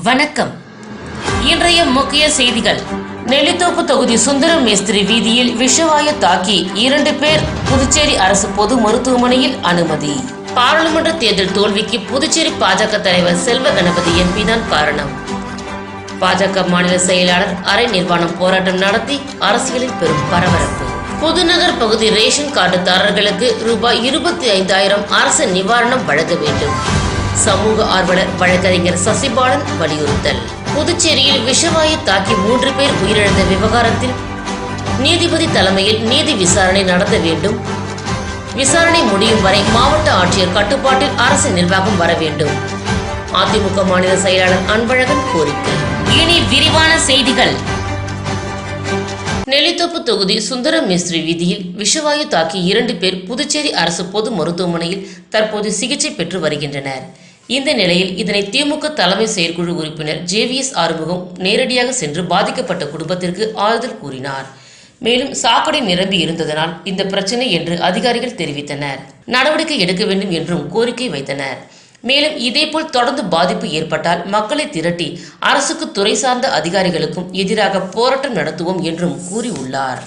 வணக்கம். இன்றைய முக்கிய செய்திகள். நெல்லித்தோப்பு தொகுதி சுந்தரம் மேஸ்திரி வீதியில் விஷவாயு தாக்கி 2 பேர் புதுச்சேரி அரசு பொது மருத்துவமனையில் அனுமதி. பாராளுமன்ற தேர்தல் தோல்விக்கு புதுச்சேரி பாஜக தலைவர் செல்வ கணபதி எம்பி தான் காரணம். பாஜக மாநில செயலாளர் அரை நிர்வாணம் போராட்டம் நடத்தி அரசியலில் பெரும் பரபரப்பு. புதுநகர் பகுதி ரேஷன் கார்டுதாரர்களுக்கு ரூபாய் 25,000 அரசு நிவாரணம் வழங்க வேண்டும். சமூக ஆர்வலர் வழக்கறிஞர் சசிபாலன் வலியுறுத்தல். புதுச்சேரியில் விஷவாயு தாக்கி 3 பேர் உயிரிழந்த விவகாரத்தில் நீதிபதி தலைமையில் நீதி விசாரணை நடத்த வேண்டும். விசாரணை முடியும் வரை மாவட்ட ஆட்சியர் கட்டுப்பாட்டில் அரசு நிர்வாகம் வர வேண்டும். அதிமுக மாநில செயலாளர் அன்பழகன் கோரிக்கை. இனி விரிவான செய்திகள். நெல்லித்தோப்பு தொகுதி சுந்தரம் மேஸ்திரி வீதியில் விஷவாயு தாக்கி 2 பேர் புதுச்சேரி அரசு பொது மருத்துவமனையில் தற்போது சிகிச்சை பெற்று வருகின்றனர். இந்த நிலையில் இதனை திமுக தலைமை செயற்குழு உறுப்பினர் JVS ஆறுமுகம் நேரடியாக சென்று பாதிக்கப்பட்ட குடும்பத்திற்கு ஆறுதல் கூறினார். மேலும் சாக்கடை நிரம்பி இருந்ததனால் இந்த பிரச்சனை என்று அதிகாரிகள் தெரிவித்தனர். நடவடிக்கை எடுக்க வேண்டும் என்றும் கோரிக்கை வைத்தனர். மேலும் இதேபோல் தொடர்ந்து பாதிப்பு ஏற்பட்டால் மக்களை திரட்டி அரசுக்கு துறை சார்ந்த அதிகாரிகளுக்கும் எதிராக போராட்டம் நடத்துவோம் என்றும் கூறியுள்ளார்.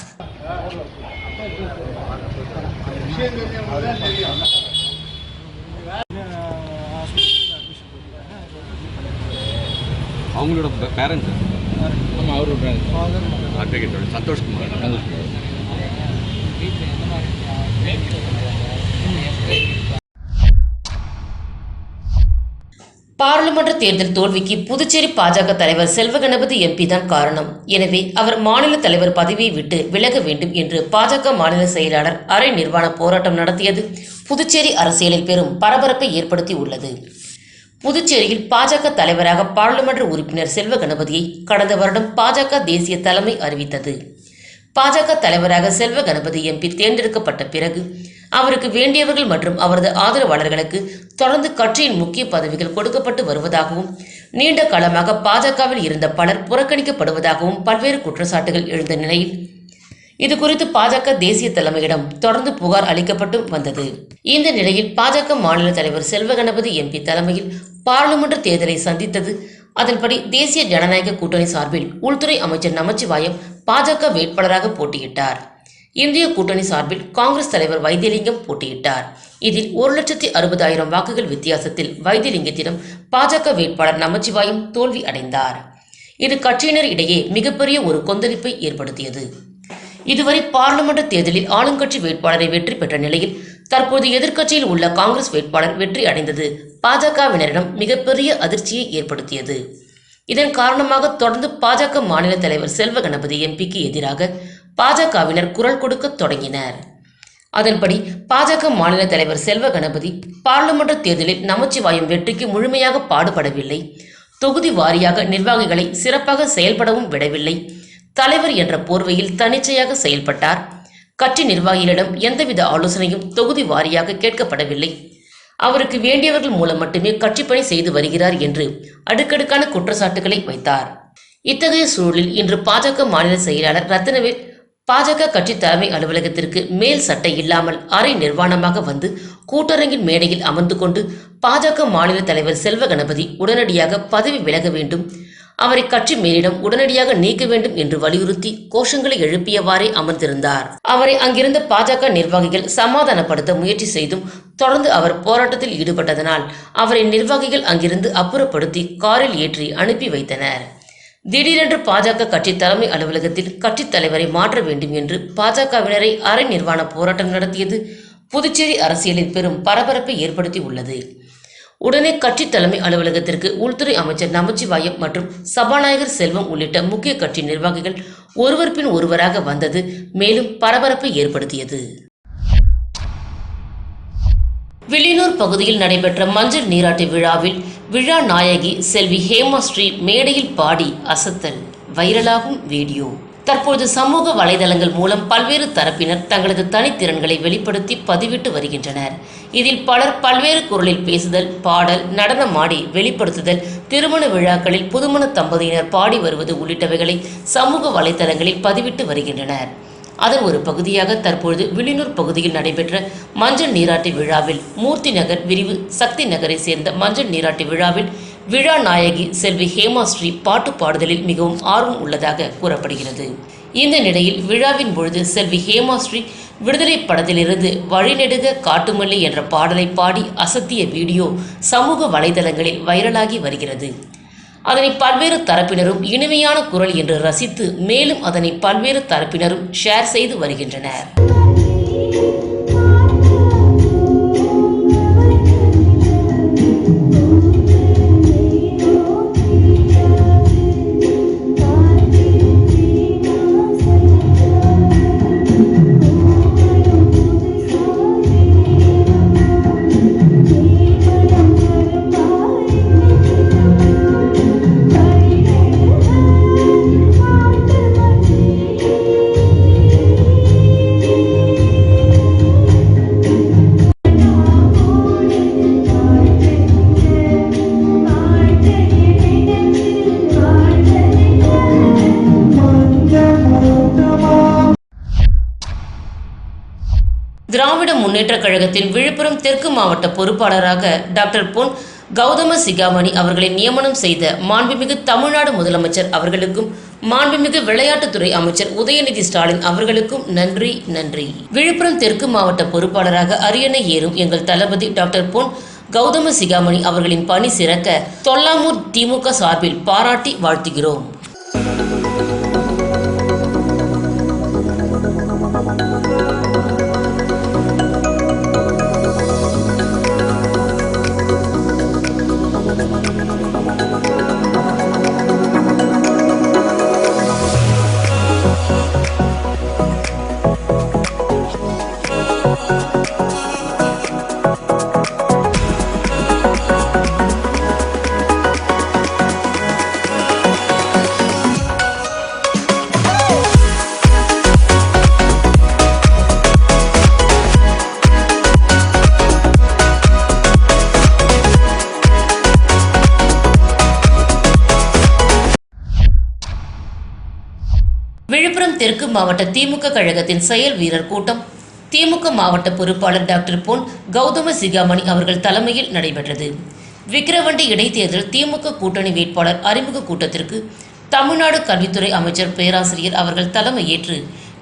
அவங்களோட பேரண்ட்ஸ் அட்வொகேட் சந்தோஷ்குமார். பாராளுமன்ற தேர்தல் தோல்விக்கு புதுச்சேரி பாஜக தலைவர் செல்வ கணபதி எம்பி தான் காரணம். எனவே அவர் மாநில தலைவர் பதவியை விட்டு விலக வேண்டும் என்று பாஜக மாநில செயலாளர் அரை நிர்வாண போராட்டம் நடத்தியது புதுச்சேரி அரசியலில் பெரும் பரபரப்பை ஏற்படுத்தி உள்ளது. புதுச்சேரியில் பாஜக தலைவராக பாராளுமன்ற உறுப்பினர் செல்வ கணபதியை கடந்த வருடம் பாஜக தேசிய தலைமை அறிவித்தது. பாஜக தலைவராக செல்வ கணபதி எம்பி தேர்ந்தெடுக்கப்பட்ட பிறகு அவருக்கு வேண்டியவர்கள் மற்றும் அவரது ஆதரவாளர்களுக்கு தொடர்ந்து கட்சியின் முக்கிய பதவிகள் கொடுக்கப்பட்டு வருவதாகவும் நீண்ட காலமாக பாஜகவில் இருந்த பலர் புறக்கணிக்கப்படுவதாகவும் பல்வேறு குற்றச்சாட்டுகள் எழுந்த நிலையில் இது குறித்து பாஜக தேசிய தலைமையிடம் தொடர்ந்து புகார் அளிக்கப்பட்டு வந்தது. இந்த நிலையில் பாஜக மாநில தலைவர் செல்வ கணபதி எம்பி தலைமையில் பாராளுமன்ற தேர்தலை சந்தித்தது. அதன்படி தேசிய ஜனநாயக கூட்டணி சார்பில் உள்துறை அமைச்சர் நமச்சிவாயம் பாஜக வேட்பாளராக போட்டியிட்டார். இந்திய கூட்டணி சார்பில் காங்கிரஸ் தலைவர் வைத்தியலிங்கம் போட்டியிட்டார். இதில் 1,60,000 வாக்குகள் வித்தியாசத்தில் வைத்தியலிங்கத்திடம் பாஜக வேட்பாளர் நமச்சிவாயம் தோல்வி அடைந்தார். இது கட்சியினர் இடையே மிகப்பெரிய ஒரு கொந்தளிப்பை ஏற்படுத்தியது. இதுவரை பாராளுமன்ற தேர்தலில் ஆளுங்கட்சி வேட்பாளரை வெற்றி பெற்ற நிலையில் தற்போது எதிர்க்கட்சியில் உள்ள காங்கிரஸ் வேட்பாளர் வெற்றி அடைந்தது பாஜகவினரிடம் மிகப்பெரிய அதிர்ச்சியை ஏற்படுத்தியது. இதன் காரணமாக தொடர்ந்து பாஜக மாநில தலைவர் செல்வ கணபதி எம்பிக்கு எதிராக பாஜகவினர் குரல் கொடுக்க தொடங்கினர். அதன்படி பாஜக மாநில தலைவர் செல்வ கணபதி பாராளுமன்ற தேர்தலில் நமச்சிவாயம் வெற்றிக்கு முழுமையாக பாடுபடவில்லை. தொகுதி வாரியாக நிர்வாகிகளை சிறப்பாக செயல்படவும் விடவில்லை. தலைவர் என்ற போர்வையில் தன்னிச்சையாக செயல்பட்டார். கட்சி நிர்வாகிகளிடம் எந்தவித ஆலோசனையும் தொகுதி வாரியாக கேட்கப்படவில்லை. அவருக்கு வேண்டியவர்கள் மூலம் மட்டுமே கட்சி பணி செய்து வருகிறார் என்று அடுக்கடுக்கான குற்றச்சாட்டுகளை வைத்தார். இத்தகைய சூழலில் இன்று பாஜக மாநில செயலாளர் ரத்தினவேல் பாஜக கட்சி தலைமை அலுவலகத்திற்கு மேல் சட்டை இல்லாமல் அரை நிர்வாணமாக வந்து கூட்டரங்கின் மேடையில் அமர்ந்து கொண்டு பாஜக மாநில தலைவர் செல்வ கணபதி உடனடியாக பதவி விலக வேண்டும், அவரை கட்சி மேலிடம் உடனடியாக நீக்க வேண்டும் என்று வலியுறுத்தி கோஷங்களை எழுப்பியவாறே அமர்ந்திருந்தார். அவரை அங்கிருந்த பாஜக நிர்வாகிகள் சமாதானப்படுத்த முயற்சி செய்தும் தொடர்ந்து அவர் போராட்டத்தில் ஈடுபட்டதனால் அவரை நிர்வாகிகள் அங்கிருந்து அப்புறப்படுத்தி காரில் ஏற்றி அனுப்பி வைத்தனர். திடீரென்று பாஜக கட்சி தலைமை அலுவலகத்தில் கட்சித் தலைவரை மாற்ற வேண்டும் என்று பாஜகவினரை அரை நிர்வாண போராட்டம் நடத்தியது புதுச்சேரி அரசியலில் பெரும் பரபரப்பை ஏற்படுத்தி உள்ளது. உடனே கட்சி தலைமை அலுவலகத்திற்கு உள்துறை அமைச்சர் நமச்சிவாயம் மற்றும் சபாநாயகர் செல்வம் உள்ளிட்ட முக்கிய கட்சி நிர்வாகிகள் ஒருவர் பின் ஒருவராக வந்தது மேலும் பரபரப்பை ஏற்படுத்தியது. வில்லியனூர் பகுதியில் நடைபெற்ற மஞ்சள் நீராட்டு விழாவில் விழா நாயகி செல்வி ஹேமாஸ்ரீ மேடையில் பாடி அசத்தல் வைரலாகும் வீடியோ தற்போது சமூக வலைதளங்கள் மூலம் பல்வேறு தரப்பினர் தங்களது தனித்திறன்களை வெளிப்படுத்தி பதிவிட்டு வருகின்றனர். இதில் பலர் பல்வேறு குரலில் பேசுதல், பாடல், நடனமாடி வெளிப்படுத்துதல், திருமண விழாக்களில் புதுமண தம்பதியினர் பாடி வருவது உள்ளிட்டவைகளை சமூக வலைதளங்களில் பதிவிட்டு வருகின்றனர். அதன் ஒரு பகுதியாக தற்பொழுது வில்லியனூர் பகுதியில் நடைபெற்ற மஞ்சள் நீராட்டு விழாவில் மூர்த்தி நகர் விரிவு சக்தி நகரை சேர்ந்த மஞ்சள் நீராட்டு விழாவில் விழா நாயகி செல்வி ஹேமாஸ்ரீ பாட்டு பாடுதலில் மிகவும் ஆர்வம் உள்ளதாக கூறப்படுகிறது. இந்த நிலையில் விழாவின் பொழுது செல்வி ஹேமாஸ்ரீ விடுதலை படத்திலிருந்து வழிநெடுக காட்டுமல்லி என்ற பாடலை பாடி அசத்திய வீடியோ சமூக வலைதளங்களில் வைரலாகி வருகிறது. அதனை பல்வேறு தரப்பினரும் இனிமையான குரல் என்று ரசித்து மேலும் அதனை பல்வேறு தரப்பினரும் ஷேர் செய்து வருகின்றனர். திராவிட முன்னேற்றக் கழகத்தின் விழுப்புரம் தெற்கு மாவட்ட பொறுப்பாளராக டாக்டர் பொன் கௌதம சிகாமணி அவர்களை நியமனம் செய்த மாண்புமிகு தமிழ்நாடு முதலமைச்சர் அவர்களுக்கும் மாண்புமிகு விளையாட்டுத்துறை அமைச்சர் உதயநிதி ஸ்டாலின் அவர்களுக்கும் நன்றி. விழுப்புரம் தெற்கு மாவட்ட பொறுப்பாளராக அரியணை ஏறும் எங்கள் தளபதி டாக்டர் பொன் கௌதம சிகாமணி அவர்களின் பணி சிறக்க தொல்லாமூர் திமுக சார்பில் பாராட்டி வாழ்த்துகிறோம். விழுப்புரம் தெற்கு மாவட்ட திமுக கழகத்தின் செயல் வீரர் கூட்டம் திமுக மாவட்ட பொறுப்பாளர் டாக்டர் பொன் கௌதம சிகாமணி அவர்கள் தலைமையில் நடைபெற்றது. விக்கிரவாண்டி இடைத்தேர்தல் திமுக கூட்டணி வேட்பாளர் அறிமுக கூட்டத்திற்கு தமிழ்நாடு கல்வித்துறை அமைச்சர் பேராசிரியர் அவர்கள் தலைமையேற்று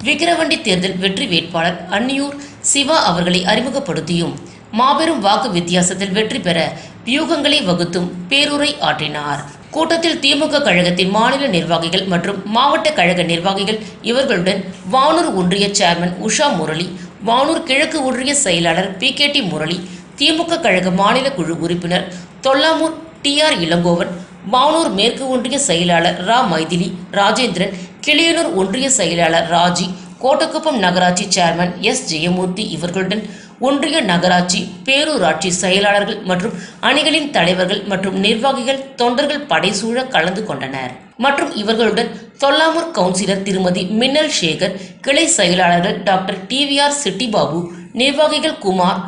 விக்கிரவாண்டி தேர்தல் வெற்றி வேட்பாளர் அன்னியூர் சிவா அவர்களை அறிமுகப்படுத்தியும் மாபெரும் வாக்கு வித்தியாசத்தில் வெற்றி பெற வியூகங்களை வகுத்தும் பேருரை ஆற்றினார். கூட்டத்தில் திமுக கழகத்தின் மாநில நிர்வாகிகள் மற்றும் மாவட்ட கழக நிர்வாகிகள் இவர்களுடன் வானூர் ஒன்றிய சேர்மன் உஷா முரளி, வானூர் கிழக்கு ஒன்றிய செயலாளர் PKT முரளி, திமுக கழக மாநில குழு உறுப்பினர் தொல்லாமூர் TR இளங்கோவன், வானூர் மேற்கு ஒன்றிய செயலாளர் ரா மைதிலி ராஜேந்திரன், கிளியனூர் ஒன்றிய செயலாளர் ராஜி, கோட்டக்குப்பம் நகராட்சி சேர்மன் S ஜெயமூர்த்தி இவர்களுடன் ஒன்றிய நகராட்சி பேரூராட்சி செயலாளர்கள் மற்றும் அணிகளின் தலைவர்கள் மற்றும் நிர்வாகிகள் தொண்டர்கள் படைசூழ கலந்து கொண்டனர். மற்றும் இவர்களுடன் தொல்லாமூர் கவுன்சிலர் திருமதி மின்னல் சேகர், கிளை செயலாளர்கள் டாக்டர் TVR சிட்டிபாபு, நிர்வாகிகள் குமார்,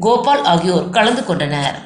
கோபால் ஆகியோர் கலந்து கொண்டனர்.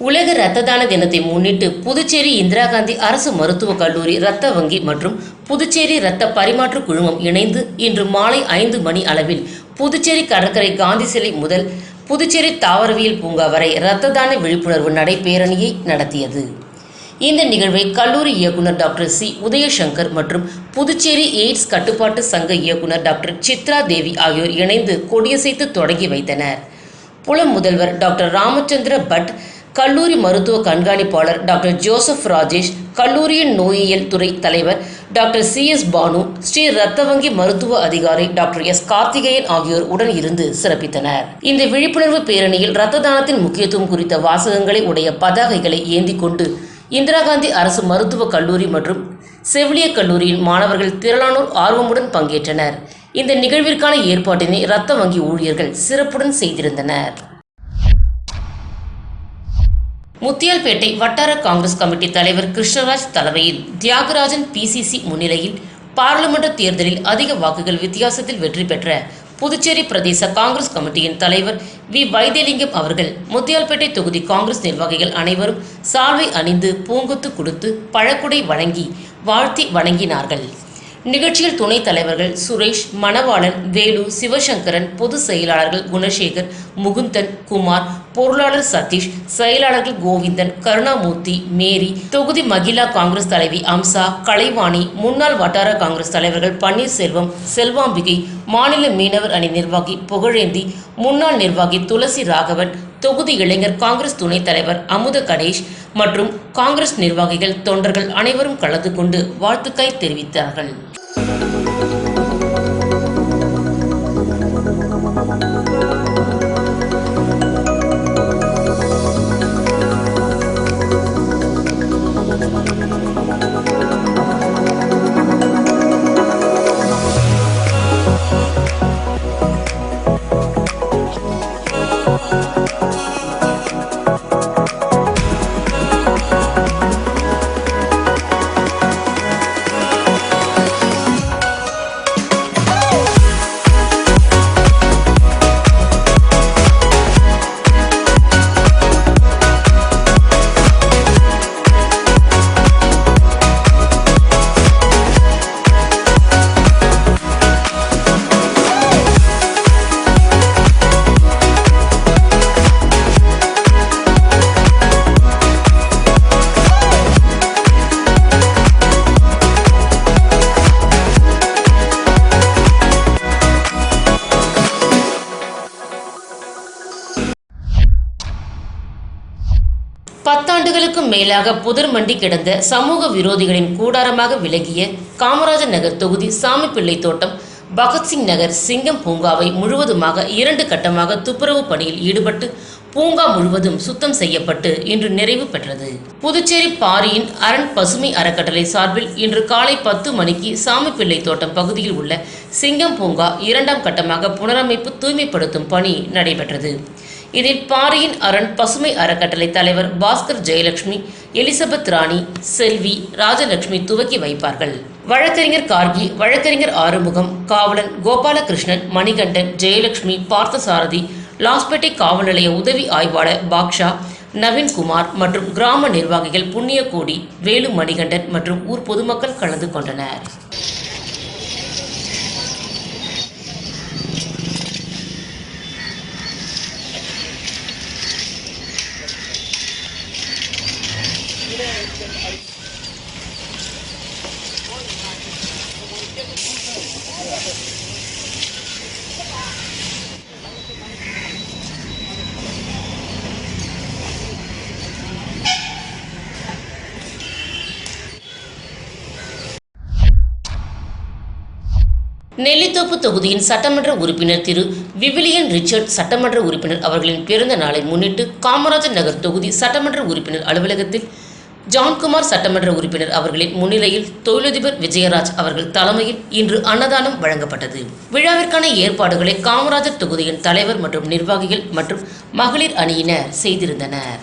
உலக இரத்த தான தினத்தை முன்னிட்டு புதுச்சேரி இந்திரா காந்தி அரசு மருத்துவக் கல்லூரி இரத்த வங்கி மற்றும் புதுச்சேரி இரத்த பரிமாற்ற குழுமம் இணைந்து இன்று மாலை 5 மணி அளவில் புதுச்சேரி கடற்கரை காந்தி சிலை முதல் புதுச்சேரி தாவரவியல் பூங்கா வரை இரத்த தான விழிப்புணர்வு நடைபேரணியை நடத்தியது. இந்த நிகழ்வை கல்லூரி இயக்குனர் டாக்டர் C உதயசங்கர் மற்றும் புதுச்சேரி எய்ட்ஸ் கட்டுப்பாட்டு சங்க இயக்குனர் டாக்டர் சித்ரா தேவி ஆகியோர் இணைந்து கொடியசைத்து தொடங்கி வைத்தனர். புலம் முதல்வர் டாக்டர் ராமச்சந்திர பட், கல்லூரி மருத்துவ கண்காணிப்பாளர் டாக்டர் ஜோசப் ராஜேஷ், கல்லூரியின் நோயியல் துறை தலைவர் டாக்டர் CS பானு, ஸ்ரீ ரத்த வங்கி மருத்துவ அதிகாரி டாக்டர் S கார்த்திகேயன் ஆகியோர் உடன் இருந்து சிறப்பித்தனர். இந்த விழிப்புணர்வு பேரணியில் இரத்த தானத்தின் முக்கியத்துவம் குறித்த வாசகங்களை உடைய பதாகைகளை ஏந்தி கொண்டு இந்திரா காந்தி அரசு மருத்துவக் கல்லூரி மற்றும் செவிலிய கல்லூரியின் மாணவர்கள் திரளானோர் ஆர்வமுடன் பங்கேற்றனர். இந்த நிகழ்விற்கான ஏற்பாட்டினை இரத்த வங்கி ஊழியர்கள் சிறப்புடன் செய்திருந்தனர். முத்தியால்பேட்டை வட்டார காங்கிரஸ் கமிட்டி தலைவர் கிருஷ்ணராஜ் தலைமையில் தியாகராஜன் பிசிசி முன்னிலையில் பாராளுமன்ற தேர்தலில் அதிக வாக்குகள் வித்தியாசத்தில் வெற்றி பெற்ற புதுச்சேரி பிரதேச காங்கிரஸ் கமிட்டியின் தலைவர் வி வைத்தியலிங்கம் அவர்கள் முத்தியால்பேட்டை தொகுதி காங்கிரஸ் நிர்வாகிகள் அனைவரும் சால்வை அணிந்து பூங்கொத்து கொடுத்து பழக்குடை வழங்கி வாழ்த்தி வணங்கினார்கள். நிகழ்ச்சியில் துணைத் தலைவர்கள் சுரேஷ், மணவாளன், வேலு, சிவசங்கரன், பொதுச் செயலாளர்கள் குணசேகர், முகுந்தன், குமார், பொருளாளர் சதீஷ், செயலாளர்கள் கோவிந்தன், கருணாமூர்த்தி, மேரி, தொகுதி மகிழா காங்கிரஸ் தலைவி அம்சா, கலைவாணி, முன்னாள் வட்டார காங்கிரஸ் தலைவர்கள் பன்னீர்செல்வம், செல்வாம்பிகை, மாநில மீனவர் அணி நிர்வாகி புகழேந்தி, முன்னாள் நிர்வாகி துளசி ராகவன், தொகுதி இளைஞர் காங்கிரஸ் துணைத் தலைவர் அமுத கணேஷ் மற்றும் காங்கிரஸ் நிர்வாகிகள், தொண்டர்கள் அனைவரும் கலந்து கொண்டு வாழ்த்துக்கள் தெரிவித்தார்கள். பத்தாண்டுகளுக்கும் மேலாக புதர் மண்டி கிடந்த சமூக விரோதிகளின் கூடாரமாக விலகிய காமராஜர் நகர் தொகுதி சாமிப்பிள்ளை தோட்டம், பகத்சிங் நகர் சிங்கம் பூங்காவை முழுவதுமாக 2 கட்டமாக துப்புரவு பணியில் ஈடுபட்டு பூங்கா முழுவதும் சுத்தம் செய்யப்பட்டு இன்று நிறைவு பெற்றது. புதுச்சேரி பாரியின் அரண் பசுமை அறக்கட்டளை சார்பில் இன்று காலை 10 மணிக்கு சாமிப்பிள்ளை தோட்டம் பகுதியில் உள்ள சிங்கம் பூங்கா 2ஆம் கட்டமாக புனரமைப்பு தூய்மைப்படுத்தும் பணி நடைபெற்றது. இதில் பாரியின் அரண் பசுமை அறக்கட்டளை தலைவர் பாஸ்கர் ஜெயலட்சுமி, எலிசபெத் ராணி, செல்வி, ராஜலட்சுமி துவக்கி வைப்பார்கள். வழக்கறிஞர் கார்கி, வழக்கறிஞர் ஆறுமுகம், காவலன் கோபாலகிருஷ்ணன், மணிகண்டன், ஜெயலட்சுமி, பார்த்தசாரதி, லாஸ்பேட்டை காவல் நிலைய உதவி ஆய்வாளர் பாக்ஷா, நவீன்குமார் மற்றும் கிராம நிர்வாகிகள் புண்ணியகோடி, வேலு, மணிகண்டன் மற்றும் ஊர் பொதுமக்கள் கலந்து கொண்டனர். நெல்லித்தோப்பு தொகுதியின் சட்டமன்ற உறுப்பினர் திரு விவிலியன் ரிச்சர்ட் சட்டமன்ற உறுப்பினர் அவர்களின் பிறந்த நாளை முன்னிட்டு காமராஜர் நகர் தொகுதி சட்டமன்ற உறுப்பினர் அலுவலகத்தில் ஜான்குமார் சட்டமன்ற உறுப்பினர் அவர்களின் முன்னிலையில் தொழிலதிபர் விஜயராஜ் அவர்கள் தலைமையில் இன்று அன்னதானம் வழங்கப்பட்டது. விழாவிற்கான ஏற்பாடுகளை காமராஜர் தொகுதியின் தலைவர் மற்றும் நிர்வாகிகள் மற்றும் மகளிர் அணியினர் செய்திருந்தனர்.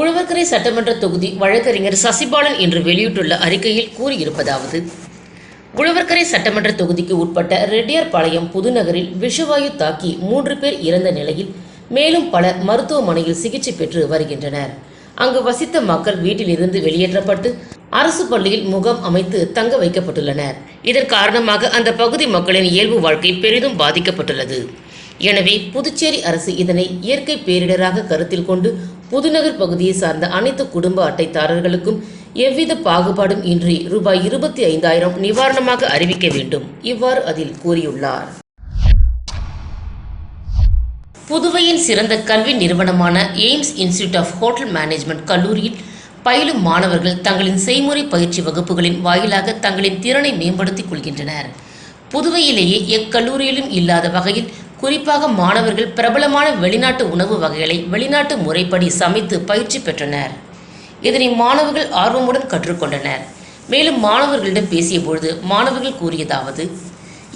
உழவர்கரை சட்டமன்ற தொகுதி வழக்கறிஞர் சசிபாலன் இன்று வெளியிட்டுள்ள அறிக்கையில் கூறியிருப்பதாவது: உழவர்கரை சட்டமன்ற தொகுதிக்கு உட்பட்ட ரெட்டியார்பாளையம் புதுநகரில் விஷவாயு தாக்கி 3 பேர் இறந்த நிலையில் மேலும் பலர் மருத்துவமனையில் சிகிச்சை பெற்று வருகின்றனர். அங்கு வசித்த மக்கள் வீட்டிலிருந்து வெளியேற்றப்பட்டு அரசு பள்ளியில் முகாம் அமைத்து தங்க வைக்கப்பட்டுள்ளனர். இதன் காரணமாக அந்த பகுதி மக்களின் இயல்பு வாழ்க்கை பெரிதும் பாதிக்கப்பட்டுள்ளது. எனவே புதுச்சேரி அரசு இதனை இயற்கை பேரிடராக கருத்தில் கொண்டு புதுநகர் பகுதியை சார்ந்த அனைத்து குடும்ப அட்டைதாரர்களுக்கும் எவ்வித பாகுபாடும் இன்றி ரூபாய் 25,000 நிவாரணமாக அறிவிக்க வேண்டும். இவ்வாறு அதில் கூறியுள்ளார். புதுவையின் சிறந்த கல்வி நிறுவனமான AIMS institute of hotel management கல்லூரியில் பயிலும் மாணவர்கள் தங்களின் செய்முறை பயிற்சி வகுப்புகளின் வாயிலாக தங்களின் திறனை மேம்படுத்திக் கொள்கின்றனர். புதுவையிலேயே எக்கல்லூரியிலும் இல்லாத வகையில் குறிப்பாக மாணவர்கள் பிரபலமான வெளிநாட்டு உணவு வகைகளை வெளிநாட்டு முறைப்படி சமைத்து பயிற்சி பெற்றனர். இதனை மாணவர்கள் ஆர்வமுடன் கற்றுக்கொண்டனர். மேலும் மாணவர்களிடம் பேசிய பொழுது மாணவர்கள் கூறியதாவது: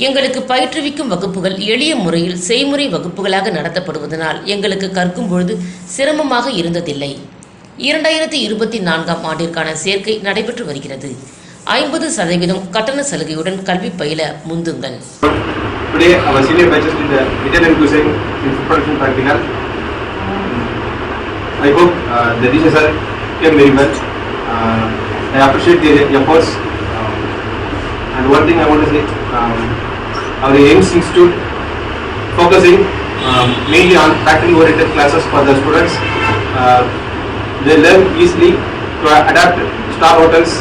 எங்களுக்கு பயிற்றுவிக்கும் வகுப்புகள் எளிய முறையில் செய்முறை வகுப்புகளாக நடத்தப்படுவதனால் எங்களுக்கு கற்கும் பொழுது சிரமமாக இருந்ததில்லை. 2024ஆம் ஆண்டிற்கான சேர்க்கை நடைபெற்று வருகிறது. 50% கட்டண சலுகையுடன் கல்வி பயில முந்துங்கள். Today, our senior batches in the Italian cuisine in food production practical. I hope the teachers are came very well. I appreciate their efforts. And one thing I want to say, our AIMS Institute focusing mainly on factory-oriented classes for the students. They learn easily to adapt star hotels,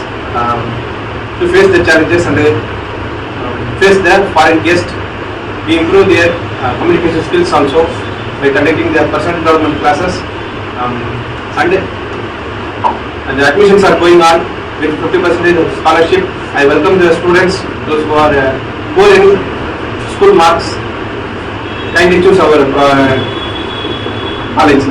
to face the challenges and face the foreign guests. We improve their communication skills also by conducting their personal development classes, and the admissions are going on with 50% of scholarship. I welcome the students, those who are poor in school marks, kindly choose our college.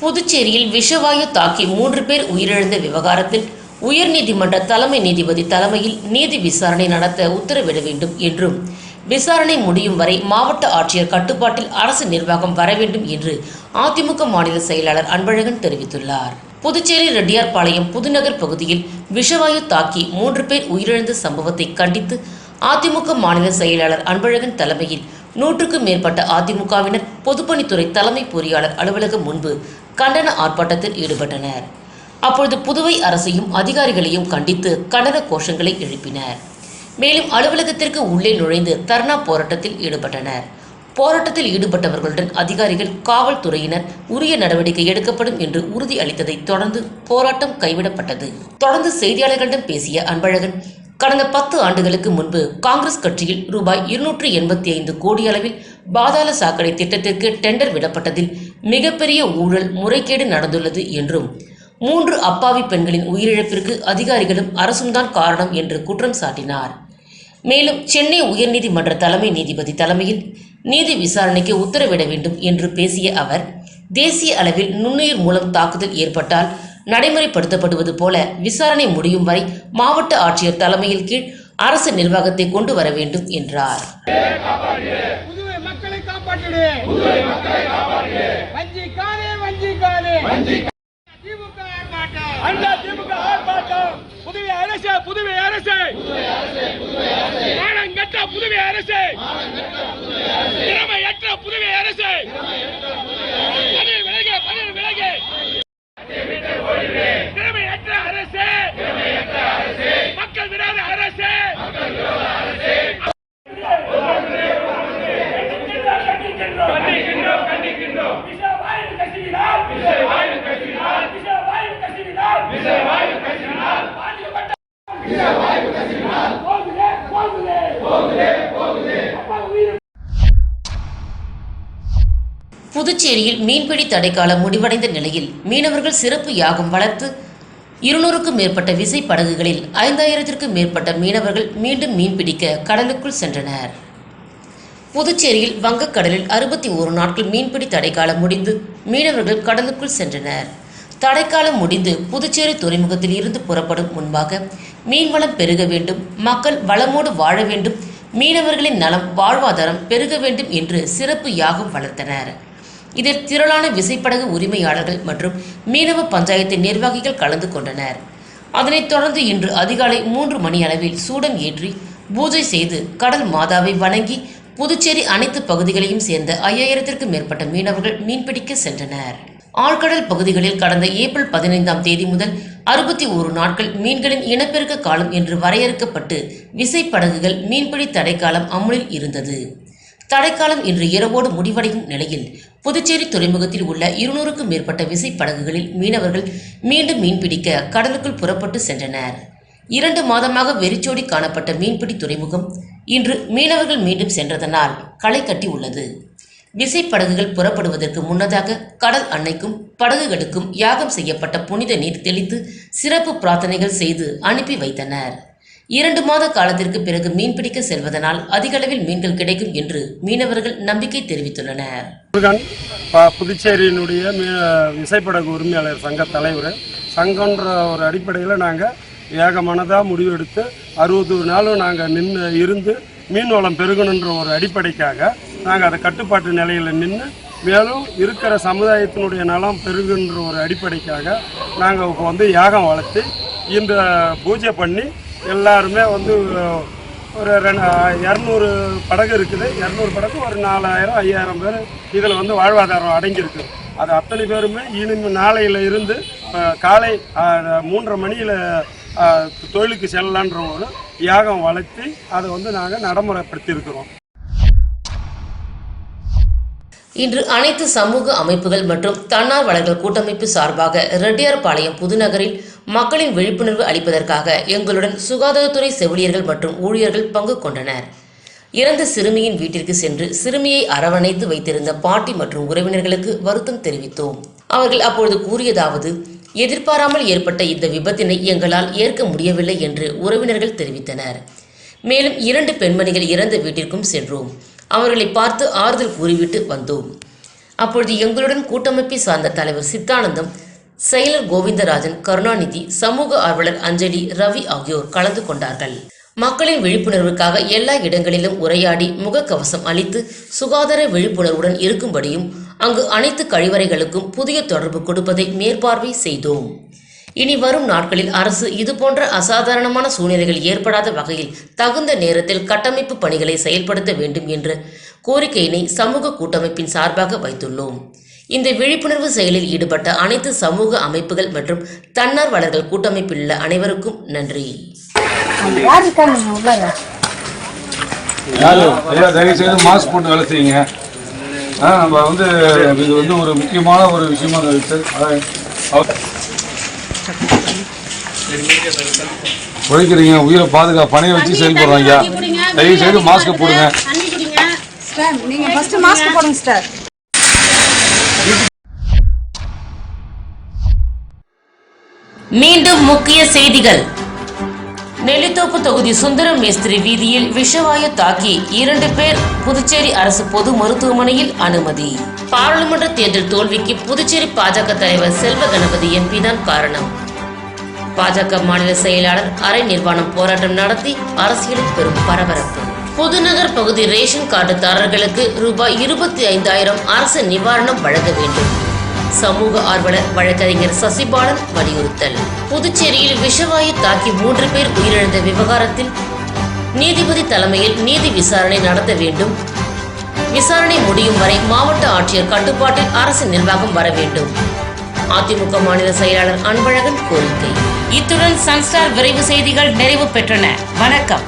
புதுச்சேரியில் விஷவாயு தாக்கி 3 பேர் உயிரிழந்த விவகாரத்தில் உயர்நீதிமன்ற தலைமை நீதிபதி தலைமையில் நீதி விசாரணை நடத்த உத்தரவிட வேண்டும் என்றும் விசாரணை முடியும் வரை மாவட்ட ஆட்சியர் கட்டுப்பாட்டில் அரசு நிர்வாகம் வர வேண்டும் என்று அதிமுக மாநில செயலாளர் அன்பழகன் தெரிவித்துள்ளார். புதுச்சேரி ரெட்டியார்பாளையம் புதுநகர் பகுதியில் விஷவாயு தாக்கி 3 பேர் உயிரிழந்த சம்பவத்தை கண்டித்து அதிமுக மாநில செயலாளர் அன்பழகன் தலைமையில் 100க்கும் மேற்பட்ட அதிமுகவினர் பொதுப்பணித்துறை தலைமை பொறியாளர் அலுவலகம் முன்பு கண்டன ஆர்ப்பாட்டத்தில் ஈடுபட்டனர். அப்பொழுது புதுவை அரசையும் அதிகாரிகளையும் கண்டித்து கண்டன கோஷங்களை எழுப்பினர். மேலும் அலுவலகத்திற்கு உள்ளே நுழைந்து தர்ணா போராட்டத்தில் ஈடுபட்டனர். போராட்டத்தில் ஈடுபட்டவர்களுடன் அதிகாரிகள், காவல்துறையினர் உரிய நடவடிக்கை எடுக்கப்படும் என்று உறுதி அளித்ததை தொடர்ந்து போராட்டம் கைவிடப்பட்டது. தொடர்ந்து செய்தியாளர்களிடம் பேசிய அன்பழகன், கடந்த 10 ஆண்டுகளுக்கு முன்பு காங்கிரஸ் கட்சியில் ரூபாய் 285 கோடி அளவில் பாதாள சாக்கடை திட்டத்திற்கு டெண்டர் விடப்பட்டதில் மிகப்பெரிய ஊழல் முறைகேடு நடந்துள்ளது என்றும் 3 அப்பாவி பெண்களின் உயிரிழப்பிற்கு அதிகாரிகளும் அரசும் தான் காரணம் என்று குற்றம் சாட்டினார். மேலும் சென்னை உயர்நீதிமன்ற தலைமை நீதிபதி தலைமையில் நீதி விசாரணைக்கு உத்தரவிட வேண்டும் என்று பேசிய அவர், தேசிய அளவில் நுண்ணுயிர் மூலம் தாக்குதல் ஏற்பட்டால் நடைமுறைப்படுத்தப்படுவது போல விசாரணை முடியும் வரை மாவட்ட ஆட்சியர் தலைமையில் கீழ் அரசு நிர்வாகத்தை கொண்டு வர வேண்டும் என்றார். புதுவை அரசு புதுவை அரசு மானங்கெட்ட புதுவை அரசு திறமையற்ற புதுவை அரசு பணியில் விலகு திறமையற்ற அரசு மக்கள் விரோத அரசு கண்டிக்கின்றோம் புதுச்சேரியில் மீன்பிடி தடைக்காலம் முடிவடைந்த நிலையில் மீனவர்கள் சிறப்பு யாகம் வளர்த்து 200க்கும் மேற்பட்ட விசைப்படகுகளில் 5000த்திற்கும் மேற்பட்ட மீனவர்கள் மீண்டும் மீன்பிடிக்க கடலுக்குள் சென்றனர். புதுச்சேரியில் வங்கக்கடலில் 61 நாட்கள் மீன்பிடி தடைக்காலம் முடிந்து மீனவர்கள் கடலுக்குள் சென்றனர். தடைக்காலம் முடிந்து புதுச்சேரி துறைமுகத்தில் இருந்து புறப்படும் முன்பாக மீன்வளம் பெருக வேண்டும், மக்கள் வளமோடு வாழ வேண்டும், மீனவர்களின் நலம் வாழ்வாதாரம் பெருக வேண்டும் என்று சிறப்பு யாகம் வளர்த்தனர். இதில் திரளான விசைப்படகு உரிமையாளர்கள் மற்றும் மீனவ பஞ்சாயத்து நிர்வாகிகள் கலந்து கொண்டனர். அதனைத் தொடர்ந்து இன்று அதிகாலை 3 மணி அளவில் சூடம் ஏற்றி பூஜை செய்து கடல் மாதாவை வணங்கி புதுச்சேரி அனைத்து பகுதிகளையும் சேர்ந்த 5000த்திற்கும் மேற்பட்ட மீனவர்கள் மீன்பிடிக்க சென்றனர். ஆழ்கடல் பகுதிகளில் கடந்த ஏப்ரல் 15ஆம் தேதி முதல் 61 நாட்கள் மீன்களின் இனப்பெருக்க காலம் என்று வரையறுக்கப்பட்டு விசைப்படகுகள் மீன்பிடி தடைக்காலம் அமுலில் இருந்தது. தடைக்காலம் இன்று இரவோடு முடிவடையும் நிலையில் புதுச்சேரி துறைமுகத்தில் உள்ள 200க்கும் மேற்பட்ட விசைப்படகுகளில் மீனவர்கள் மீண்டும் மீன்பிடிக்க கடலுக்குள் புறப்பட்டு சென்றனர். 2 மாதமாக வெறிச்சோடி காணப்பட்ட மீன்பிடி துறைமுகம் இன்று மீனவர்கள் மீண்டும் சென்றதனால் களை கட்டி உள்ளது. விசைப்படகுகள் புறப்படுவதற்கு முன்னதாக கடல் அன்னைக்கும் படகுகளுக்கும் யாகம் செய்யப்பட்ட புனித நீர் தெளித்து சிறப்பு பிரார்த்தனைகள் செய்து அனுப்பி வைத்தனர். 2 மாத காலத்திற்கு பிறகு மீன்பிடிக்க செல்வதனால் அதிக அளவில் மீன்கள் கிடைக்கும் என்று மீனவர்கள் நம்பிக்கை தெரிவித்துள்ளனர். புதுச்சேரியினுடைய விசைப்படகு உரிமையாளர் சங்க தலைவர் சங்கன்ற ஒரு அடிப்படையில் நாங்கள் ஏகமனதாக முடிவெடுத்து 60 நாளும் நாங்கள் இருந்து மீன் வளம் பெருகணுன்ற ஒரு அடிப்படைக்காக நாங்கள் அதை கட்டுப்பாட்டு நிலையில் நின்று மேலும் இருக்கிற சமுதாயத்தினுடைய நலம் பெருகுன்ற ஒரு அடிப்படைக்காக நாங்கள் யாகம் வளர்த்து இந்த பூஜை பண்ணி எல்லாருமே ஒரு 200 படகு இருக்குது. 200 படகு ஒரு 4000-5000 பேர் இதில் வாழ்வாதாரம் அடங்கியிருக்கு. அது அத்தனை பேருமே நாளையில் இருந்து காலை 3:30 மணியில் தொழிலுக்கு செல்லலான்ற ஒரு யாகம் வளர்த்தி அதை நாங்கள் நடைமுறைப்படுத்தி இருக்கிறோம். இன்று அனைத்து சமூக அமைப்புகள் மற்றும் தன்னார்வலர்கள் கூட்டமைப்பு சார்பாக ரெட்டியார்பாளையம் புதுநகரில் மக்களின் விழிப்புணர்வு அளிப்பதற்காக எங்களுடன் சுகாதாரத்துறை செவிலியர்கள் மற்றும் ஊழியர்கள் பங்கு கொண்டனர். இறந்த சிறுமியின் வீட்டிற்கு சென்று சிறுமியை அரவணைத்து வைத்திருந்த பாட்டி மற்றும் உறவினர்களுக்கு வருத்தம் தெரிவித்தோம். அவர்கள் அப்பொழுது கூறியதாவது, எதிர்பாராமல் ஏற்பட்ட இந்த விபத்தினை எங்களால் ஏற்க முடியவில்லை என்று உறவினர்கள் தெரிவித்தனர். மேலும் 2 பெண்மணிகள் இறந்த வீட்டிற்கும் சென்றோம். அவர்களை பார்த்து ஆறுதல் கூறிவிட்டு வந்தோம். அப்பொழுது எங்களுடன் கூட்டமைப்பை சார்ந்த தலைவர் சித்தானந்தம், செயலர் கோவிந்தராஜன், கருணாநிதி, சமூக ஆர்வலர் அஞ்சலி, ரவி ஆகியோர் கலந்து கொண்டார்கள். மக்களின் விழிப்புணர்வுக்காக எல்லா இடங்களிலும் உரையாடி முகக்கவசம் அளித்து சுகாதார விழிப்புணர்வுடன் இருக்கும்படியும் அங்கு அனைத்து கழிவறைகளுக்கும் புதிய தொடர்பு கொடுப்பதை மேற்பார்வை செய்தோம். இனி வரும் நாட்களில் அரசு இதுபோன்ற அசாதாரணமான சூழ்நிலைகள் ஏற்படாத வகையில் தகுந்த நேரத்தில் கட்டமைப்பு பணிகளை செயல்படுத்த வேண்டும் என்ற கோரிக்கையினை சமூக கூட்டமைப்பின் சார்பாக வைத்துள்ளோம். இந்த விழிப்புணர்வு செயலில் ஈடுபட்ட அனைத்து சமூக அமைப்புகள் மற்றும் தன்னார்வலர்கள் கூட்டமைப்பில் உள்ள அனைவருக்கும் நன்றி. தயவுசெய்து மாஸ்க் போட்டு வேலை செய்யுங்க. நம்ம இது ஒரு முக்கியமான ஒரு விஷயமா உழைக்கிறீங்க, உயிரை பாதுகாப்பு பணைய வச்சு செயல்படுறாங்க. தயவுசெய்து மாஸ்க் போடுங்க. மீண்டும் முக்கிய செய்திகள். நெல்லித்தோப்பு தொகுதி சுந்தரம் மேஸ்திரி வீதியில் விஷவாயு தாக்கி 2 பேர் புதுச்சேரி அரசு பொது மருத்துவமனையில் அனுமதி. பாராளுமன்ற தேர்தல் தோல்விக்கு புதுச்சேரி பாஜக தலைவர் செல்வ கணபதி MP தான் காரணம். பாஜக மாநில செயலாளர் அரை நிர்வாணம் போராட்டம் நடத்தி அரசியலில் பெரும் பரபரப்பு. புதுநகர் பகுதி ரேஷன் கார்டுதாரர்களுக்கு ரூபாய் 25,000 அரசு நிவாரணம் வழங்க வேண்டும். சமூக ஆர்வலர் வழக்கறிஞர் சசிபாலன் வலியுறுத்தல். புதுச்சேரியில் விஷவாயு தாக்கி 3 பேர் உயிரிழந்த விவகாரத்தில் நீதிபதி தலைமையில் நீதி விசாரணை நடத்த வேண்டும். விசாரணை முடியும் வரை மாவட்ட ஆட்சியர் கட்டுப்பாட்டில் அரசு நிர்வாகம் வர வேண்டும். அதிமுக மாநில செயலாளர் அன்பழகன் கோரிக்கை. இத்துடன் சன்ஸ்டார் விரைவு செய்திகள் நிறைவு பெற்றன. வணக்கம்.